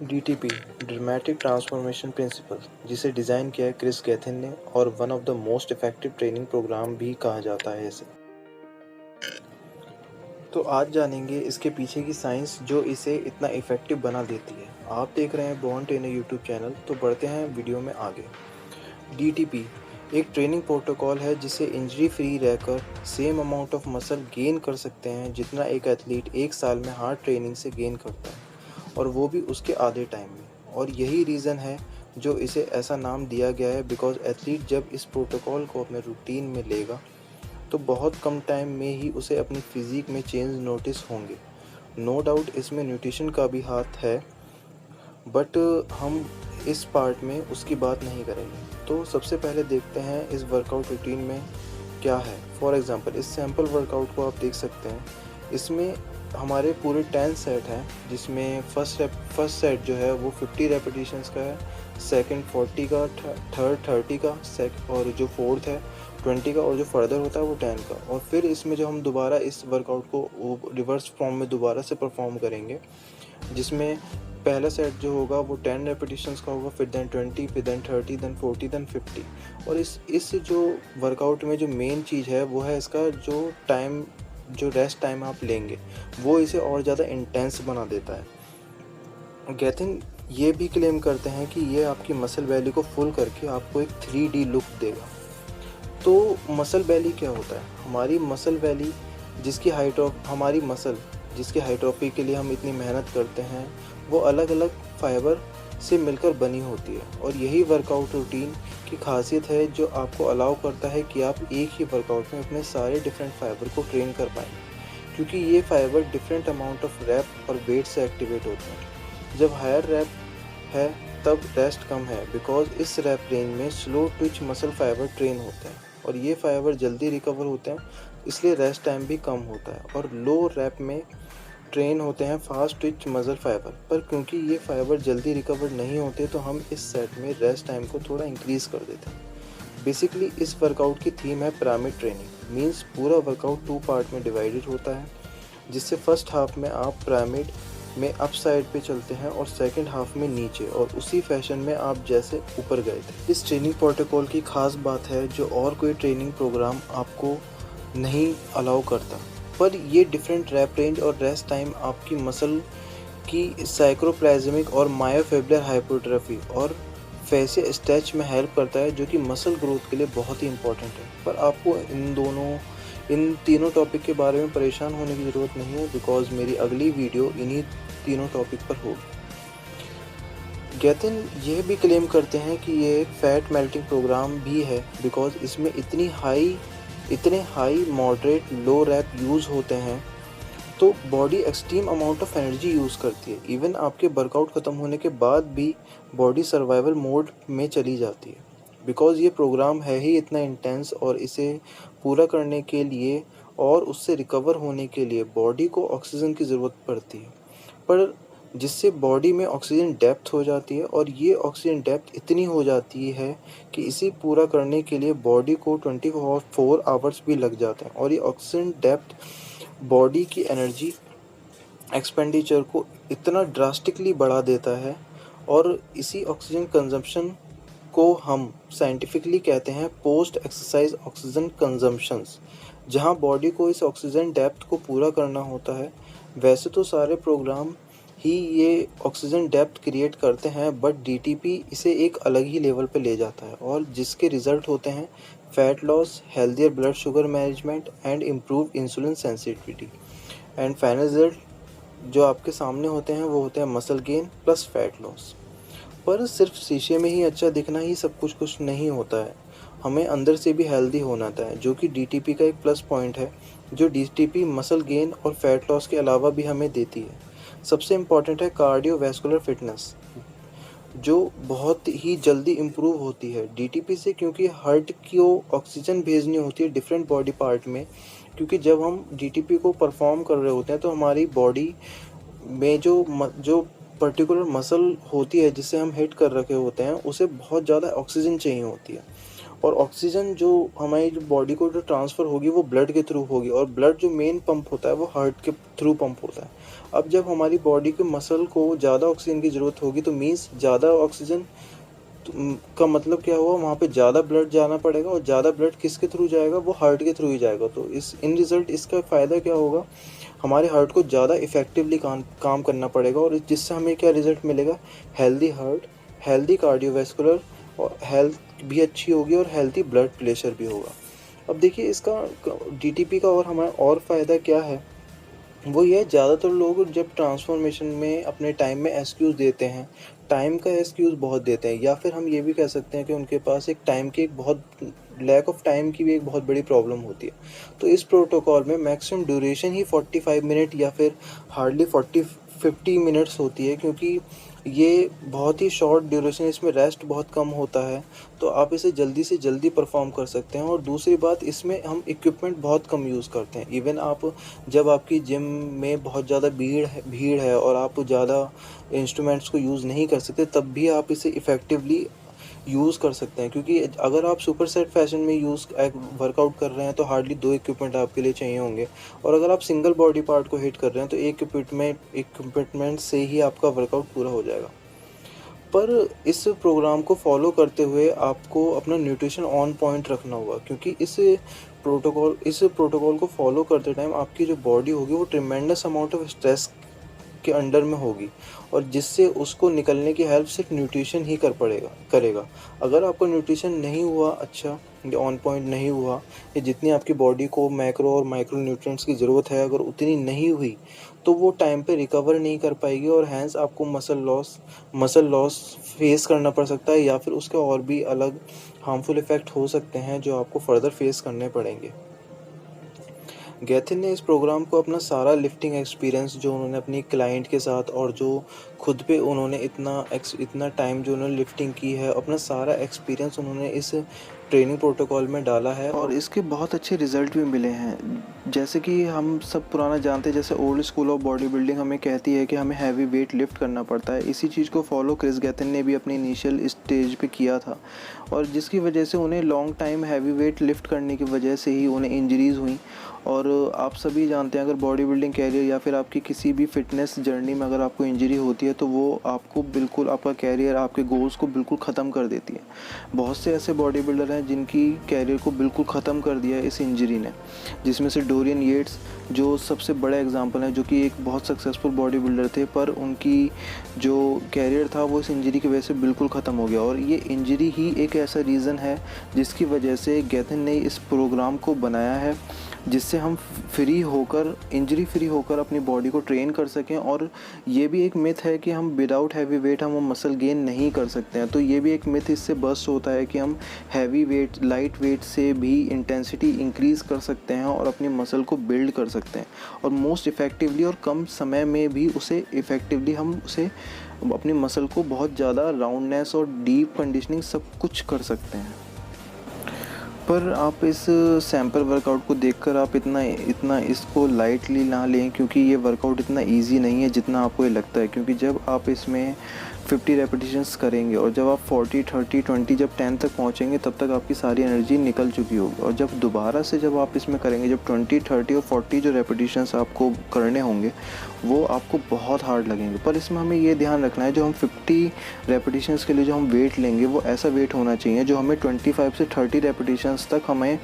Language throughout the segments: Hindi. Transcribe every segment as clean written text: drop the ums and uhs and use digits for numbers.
डीटीपी ड्रामेटिक ट्रांसफॉर्मेशन प्रिंसिपल, जिसे डिज़ाइन किया है क्रिस गैथिन ने और one of the most effective training program भी कहा जाता है इसे। तो आज जानेंगे इसके पीछे की साइंस जो इसे इतना इफेक्टिव बना देती है। आप देख रहे हैं बॉर्न ट्रेनर यूट्यूब चैनल, तो बढ़ते हैं वीडियो में आगे। डीटीपी एक ट्रेनिंग प्रोटोकॉल है जिसे इंजरी फ्री रहकर same amount of muscle gain कर सकते हैं जितना एक एथलीट एक साल में हार्ड ट्रेनिंग से गेन करता है, और वो भी उसके आधे टाइम में। और यही रीज़न है जो इसे ऐसा नाम दिया गया है, बिकॉज एथलीट जब इस प्रोटोकॉल को अपने रूटीन में लेगा तो बहुत कम टाइम में ही उसे अपनी फिज़िक में चेंज नोटिस होंगे। नो डाउट इसमें न्यूट्रिशन का भी हाथ है, बट हम इस पार्ट में उसकी बात नहीं करेंगे। तो सबसे पहले देखते हैं इस वर्कआउट रूटीन में क्या है। फॉर एग्ज़ाम्पल इस सैम्पल वर्कआउट को आप देख सकते हैं। इसमें हमारे पूरे 10 सेट हैं, जिसमें फर्स्ट सेट जो है वो 50 रेपिटेशंस का है, सेकंड 40 का, थर्ड 30 का, और जो फोर्थ है 20 का, और जो फर्दर होता है वो 10 का। और फिर इसमें जो हम दोबारा इस वर्कआउट को रिवर्स फॉर्म में दोबारा से परफॉर्म करेंगे, जिसमें पहला सेट जो होगा वो 10 रेपिटेशंस का होगा, फिर देन 20, फिर देन 30, देन 40, देन 50। और इस जो वर्कआउट में जो मेन चीज़ है वो है इसका जो टाइम, जो रेस्ट टाइम आप लेंगे वो इसे और ज़्यादा इंटेंस बना देता है। गैथिन ये भी क्लेम करते हैं कि ये आपकी मसल वैली को फुल करके आपको एक 3D लुक देगा। तो मसल वैली क्या होता है? हमारी मसल वैली हमारी मसल जिसकी हाइड्रोफी के लिए हम इतनी मेहनत करते हैं, वो अलग अलग फाइबर से मिलकर बनी होती है। और यही वर्कआउट रूटीन की खासियत है जो आपको अलाउ करता है कि आप एक ही वर्कआउट में अपने सारे डिफरेंट फाइबर को ट्रेन कर पाएँ, क्योंकि ये fibre different amount of rep और वेट से एक्टिवेट होते हैं। जब हायर रैप है तब रेस्ट कम है, बिकॉज इस रैप रेंज में slow Twitch muscle fibre train होते हैं और ये फाइबर जल्दी रिकवर होते हैं, इसलिए रेस्ट टाइम भी कम होता है। और लो रैप में ट्रेन होते हैं फास्ट ट्विच मसल फाइबर, पर क्योंकि ये फाइबर जल्दी रिकवर नहीं होते तो हम इस सेट में रेस्ट टाइम को थोड़ा इंक्रीज कर देते हैं। बेसिकली इस वर्कआउट की थीम है पिरामिड ट्रेनिंग, मींस पूरा वर्कआउट 2 पार्ट में डिवाइडेड होता है, जिससे फर्स्ट हाफ में आप पिरामिड में अप साइड पे चलते हैं और सेकंड हाफ में नीचे, और उसी फैशन में आप जैसे ऊपर गए थे। इस ट्रेनिंग प्रोटोकॉल की खास बात है जो और कोई ट्रेनिंग प्रोग्राम आपको नहीं अलाउ करता, पर ये डिफरेंट रैप रेंज और रेस्ट टाइम आपकी मसल की साइक्रोप्लाज्मिक और मायोफिब्रिलर हाइपरट्रॉफी और फैसिया स्ट्रेच में हेल्प करता है, जो कि मसल ग्रोथ के लिए बहुत ही इंपॉर्टेंट है। पर आपको इन तीनों टॉपिक के बारे में परेशान होने की ज़रूरत नहीं है, बिकॉज मेरी अगली वीडियो इन्हीं तीनों टॉपिक पर होगी। गैथिन यह भी क्लेम करते हैं कि ये एक फैट मेल्टिंग प्रोग्राम भी है, बिकॉज इसमें इतने हाई मॉडरेट लो रैप यूज़ होते हैं, तो body extreme amount of energy use करती है। इवन आपके वर्कआउट ख़त्म होने के बाद भी बॉडी सर्वाइवल मोड में चली जाती है, बिकॉज़ ये प्रोग्राम है ही इतना इंटेंस, और इसे पूरा करने के लिए और उससे रिकवर होने के लिए बॉडी को ऑक्सीजन की ज़रूरत पड़ती है, पर जिससे बॉडी में ऑक्सीजन डेप्थ हो जाती है, और ये ऑक्सीजन डेप्थ इतनी हो जाती है कि इसे पूरा करने के लिए बॉडी को 24 आवर्स भी लग जाते हैं। और ये ऑक्सीजन डेप्थ बॉडी की एनर्जी एक्सपेंडिचर को इतना ड्रास्टिकली बढ़ा देता है, और इसी ऑक्सीजन कंजम्पशन को हम साइंटिफिकली कहते हैं पोस्ट एक्सरसाइज ऑक्सीजन कंजम्पशंस, जहां बॉडी को इस ऑक्सीजन डेप्थ को पूरा करना होता है। वैसे तो सारे प्रोग्राम ही ये ऑक्सीजन डेप्थ क्रिएट करते हैं, बट डीटीपी इसे एक अलग ही लेवल पे ले जाता है, और जिसके रिजल्ट होते हैं fat loss, healthier blood sugar management and improve insulin sensitivity. And final result जो आपके सामने होते हैं वो होते हैं muscle gain plus fat loss. पर सिर्फ शीशे में ही अच्छा दिखना ही सब कुछ नहीं होता है, हमें अंदर से भी हेल्दी होना होता है, जो कि डीटीपी का एक प्लस पॉइंट है, जो डीटीपी मसल गेन और फैट लॉस के अलावा भी हमें देती है। सबसे इम्पॉर्टेंट है कार्डियोवैस्कुलर फिटनेस, जो बहुत ही जल्दी इम्प्रूव होती है डीटीपी से, क्योंकि हार्ट को ऑक्सीजन भेजनी होती है डिफरेंट बॉडी पार्ट में। क्योंकि जब हम डीटीपी को परफॉर्म कर रहे होते हैं तो हमारी बॉडी में जो पर्टिकुलर मसल होती है जिसे हम हिट कर रखे होते हैं, उसे बहुत ज़्यादा ऑक्सीजन चाहिए होती है, और ऑक्सीजन जो हमारी बॉडी को जो ट्रांसफ़र होगी वो ब्लड के थ्रू होगी, और ब्लड जो मेन पंप होता है वो हार्ट के थ्रू पंप होता है। अब जब हमारी बॉडी के मसल को ज़्यादा ऑक्सीजन की ज़रूरत होगी तो मीन्स ज़्यादा ऑक्सीजन का मतलब क्या हुआ, वहाँ पे ज़्यादा ब्लड जाना पड़ेगा, और ज़्यादा ब्लड किसके थ्रू जाएगा, वो हार्ट के थ्रू ही जाएगा। तो इस इन रिज़ल्ट इसका फ़ायदा क्या होगा, हमारे हार्ट को ज़्यादा इफ़ेक्टिवली काम करना पड़ेगा, और जिससे हमें क्या रिज़ल्ट मिलेगा, हेल्दी हार्ट, हेल्दी कार्डियोवैस्कुलर, और हेल्थ भी अच्छी होगी और हेल्दी ब्लड प्रेशर भी होगा। अब देखिए इसका डीटीपी का और हमारा और फ़ायदा क्या है, वो ये है, ज़्यादातर लोग जब ट्रांसफॉर्मेशन में अपने टाइम में एक्सक्यूज़ देते हैं, टाइम का एक्सक्यूज़ बहुत देते हैं, या फिर हम ये भी कह सकते हैं कि उनके पास एक टाइम की एक बहुत लैक ऑफ टाइम की भी एक बहुत बड़ी प्रॉब्लम होती है। तो इस प्रोटोकॉल में मैक्सिमम ड्यूरेशन ही 45 मिनट या फिर हार्डली 50 मिनट्स होती है, क्योंकि ये बहुत ही शॉर्ट ड्यूरेशन, इसमें रेस्ट बहुत कम होता है, तो आप इसे जल्दी से जल्दी परफॉर्म कर सकते हैं। और दूसरी बात, इसमें हम इक्विपमेंट बहुत कम यूज़ करते हैं। इवन आप जब आपकी जिम में बहुत ज़्यादा भीड़ है और आप ज़्यादा इंस्ट्रूमेंट्स को यूज़ नहीं कर सकते, तब भी आप इसे इफ़ेक्टिवली यूज़ कर सकते हैं, क्योंकि अगर आप सुपर सेट फैशन में वर्कआउट कर रहे हैं तो हार्डली 2 इक्विपमेंट आपके लिए चाहिए होंगे, और अगर आप सिंगल बॉडी पार्ट को हिट कर रहे हैं तो एक इक्विपमेंट से ही आपका वर्कआउट पूरा हो जाएगा। पर इस प्रोग्राम को फॉलो करते हुए आपको अपना न्यूट्रिशन ऑन पॉइंट रखना होगा, क्योंकि इस प्रोटोकॉल को फॉलो करते टाइम आपकी जो बॉडी होगी वो ट्रिमेंडस अमाउंट ऑफ स्ट्रेस के अंडर में होगी, और जिससे उसको निकलने की हेल्प सिर्फ न्यूट्रिशन ही करेगा। अगर आपका न्यूट्रिशन नहीं हुआ अच्छा, या ऑन पॉइंट नहीं हुआ, या जितनी आपकी बॉडी को मैक्रो और माइक्रो न्यूट्रिएंट्स की ज़रूरत है अगर उतनी नहीं हुई, तो वो टाइम पे रिकवर नहीं कर पाएगी, और हैंस आपको मसल लॉस फेस करना पड़ सकता है, या फिर उसके और भी अलग हार्मफुल इफ़ेक्ट हो सकते हैं जो आपको फर्दर फेस करने पड़ेंगे। गैथिन ने इस प्रोग्राम को अपना सारा लिफ्टिंग एक्सपीरियंस जो उन्होंने अपनी क्लाइंट के साथ, और जो खुद पे उन्होंने इतना टाइम जो उन्होंने लिफ्टिंग की है, अपना सारा एक्सपीरियंस उन्होंने इस ट्रेनिंग प्रोटोकॉल में डाला है, और इसके बहुत अच्छे रिज़ल्ट भी मिले हैं। जैसे कि हम सब पुराना जानते हैं, जैसे old school of body building हमें कहती है कि हमें हैवी वेट लिफ्ट करना पड़ता है। इसी चीज़ को फॉलो क्रिस गैथिन ने भी अपनी इनिशियल स्टेज पे किया था, और जिसकी वजह से उन्हें long time heavy weight lift करने की वजह से ही उन्हें इंजरीज़ हुई। और आप सभी जानते हैं, अगर बॉडी बिल्डिंग कैरियर या फिर आपकी किसी भी फिटनेस जर्नी में अगर आपको इंजरी होती है तो वो आपको बिल्कुल, आपका कैरियर, आपके गोल्स को बिल्कुल ख़त्म कर देती है। बहुत से ऐसे बॉडी बिल्डर हैं जिनकी कैरियर को बिल्कुल ख़त्म कर दिया है इस इंजरी ने, जिसमें से डोरियन येट्स जो सबसे बड़ा एग्जांपल है, जो कि एक बहुत सक्सेसफुल बॉडी बिल्डर थे, पर उनकी जो कैरियर था वो इस इंजरी की वजह से बिल्कुल ख़त्म हो गया। और ये इंजरी ही एक ऐसा रीज़न है जिसकी वजह से गैथिन ने इस प्रोग्राम को बनाया है, जिससे हम इंजरी फ्री होकर अपनी बॉडी को ट्रेन कर सकें। और ये भी एक मिथ है कि हम विदाउट हैवी वेट हम मसल गेन नहीं कर सकते हैं, तो ये भी एक मिथ इससे बस्ट होता है कि हम लाइट वेट से भी इंटेंसिटी इंक्रीज़ कर सकते हैं और अपनी मसल को बिल्ड कर सकते हैं, और मोस्ट इफ़ेक्टिवली और कम समय में भी हम उसे अपनी मसल को बहुत ज़्यादा राउंडनेस और डीप कंडीशनिंग सब कुछ कर सकते हैं। पर आप इस सैंपल वर्कआउट को देखकर आप इतना इसको लाइटली ना लें, क्योंकि ये वर्कआउट इतना इजी नहीं है जितना आपको ये लगता है। क्योंकि जब आप इसमें 50 रेपिटेशंस करेंगे और जब आप 40, 30, 20 जब 10 तक पहुंचेंगे तब तक आपकी सारी एनर्जी निकल चुकी होगी, और जब दोबारा से जब आप इसमें करेंगे, जब 20, 30 और 40 जो रेपिटेशंस आपको करने होंगे वो आपको बहुत हार्ड लगेंगे। पर इसमें हमें ये ध्यान रखना है, जो हम 50 रेपिटेशंस के लिए जो हम वेट लेंगे वो ऐसा वेट होना चाहिए जो हमें 25 से 30 रेपिटेशंस तक हमें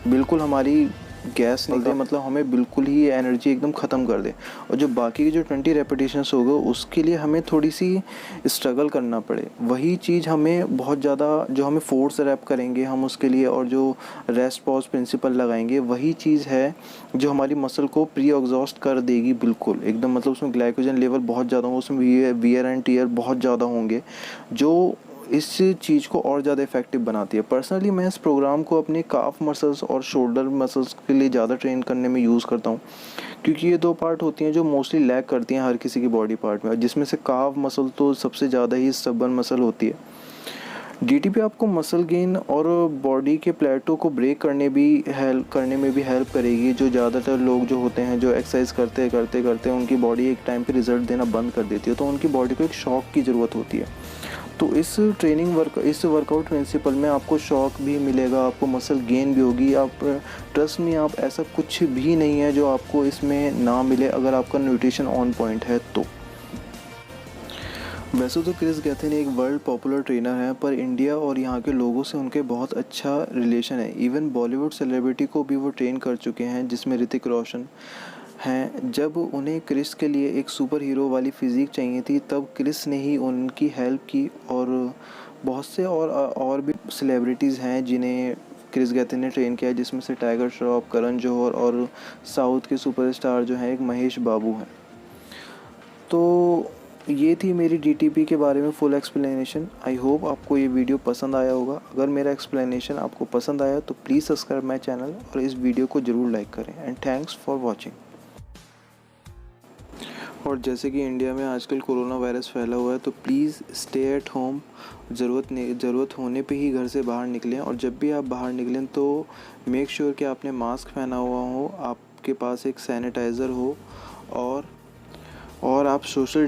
बिल्कुल हमारी गैस निकल दे, मतलब हमें बिल्कुल ही एनर्जी एकदम ख़त्म कर दे। और जो बाकी के जो 20 रेपिटेशंस होगा उसके लिए हमें थोड़ी सी स्ट्रगल करना पड़े, वही चीज़ हमें बहुत ज़्यादा, जो हमें फोर्स रैप करेंगे हम उसके लिए, और जो रेस्ट पॉज प्रिंसिपल लगाएंगे, वही चीज़ है जो हमारी मसल को प्री एग्जॉस्ट कर देगी बिल्कुल एकदम। मतलब उसमें ग्लाइकोजन लेवल बहुत ज़्यादा होगा, उसमें वियर एंड टियर बहुत ज़्यादा होंगे, जो इस चीज़ को और ज़्यादा इफेक्टिव बनाती है। पर्सनली मैं इस प्रोग्राम को अपने काफ मसल्स और शोल्डर मसल्स के लिए ज़्यादा ट्रेन करने में यूज़ करता हूँ, क्योंकि ये 2 पार्ट होती हैं जो मोस्टली लैग करती हैं हर किसी की बॉडी पार्ट में, जिसमें से काफ मसल तो सबसे ज़्यादा ही स्टबर्न मसल होती है। डीटीपी आपको मसल गेन और बॉडी के प्लेटो को ब्रेक करने में भी हेल्प करेगी। जो ज़्यादातर लोग जो होते हैं, जो एक्सरसाइज करते उनकी बॉडी एक टाइम पे रिजल्ट देना बंद कर देती है, तो उनकी बॉडी को एक शॉक की ज़रूरत होती है। तो इस वर्कआउट प्रिंसिपल में आपको शॉक भी मिलेगा, आपको मसल गेन भी होगी। आप ट्रस्ट में, आप ऐसा कुछ भी नहीं है जो आपको इसमें ना मिले अगर आपका न्यूट्रिशन ऑन पॉइंट है तो। वैसे तो क्रिस गैथिन एक वर्ल्ड पॉपुलर ट्रेनर हैं, पर इंडिया और यहाँ के लोगों से उनके बहुत अच्छा रिलेशन है। इवन बॉलीवुड सेलिब्रिटी को भी वो ट्रेन कर चुके हैं, जिसमें ऋतिक रोशन हैं। जब उन्हें क्रिस के लिए एक सुपर हीरो वाली फिज़ीक चाहिए थी, तब क्रिस ने ही उनकी हेल्प की। और बहुत से और भी सेलिब्रिटीज़ हैं जिन्हें क्रिस गैथिन ने ट्रेन किया है, जिसमें से टाइगर श्रॉफ, करण जौहर और साउथ के सुपरस्टार जो हैं एक महेश बाबू हैं। तो ये थी मेरी डीटीपी के बारे में फुल एक्सप्लेनेशन। आई होप आपको ये वीडियो पसंद आया होगा। अगर मेरा एक्सप्लेनेशन आपको पसंद आया तो प्लीज़ सब्सक्राइब माई चैनल और इस वीडियो को ज़रूर लाइक करें। And thanks for watching. और जैसे कि इंडिया में आजकल कोरोना वायरस फैला हुआ है, तो प्लीज़ स्टे एट होम। ज़रूरत होने पे ही घर से बाहर निकलें। और जब भी आप बाहर निकलें तो मेक श्योर कि आपने मास्क पहना हुआ हो, आपके पास एक सैनिटाइज़र हो, और आप सोशल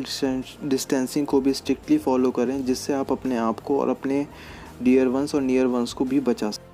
डिस्टेंसिंग को भी स्ट्रिक्टली फॉलो करें, जिससे आप अपने आप को और अपने डियर वंस और नियर वंस को भी बचा सकें।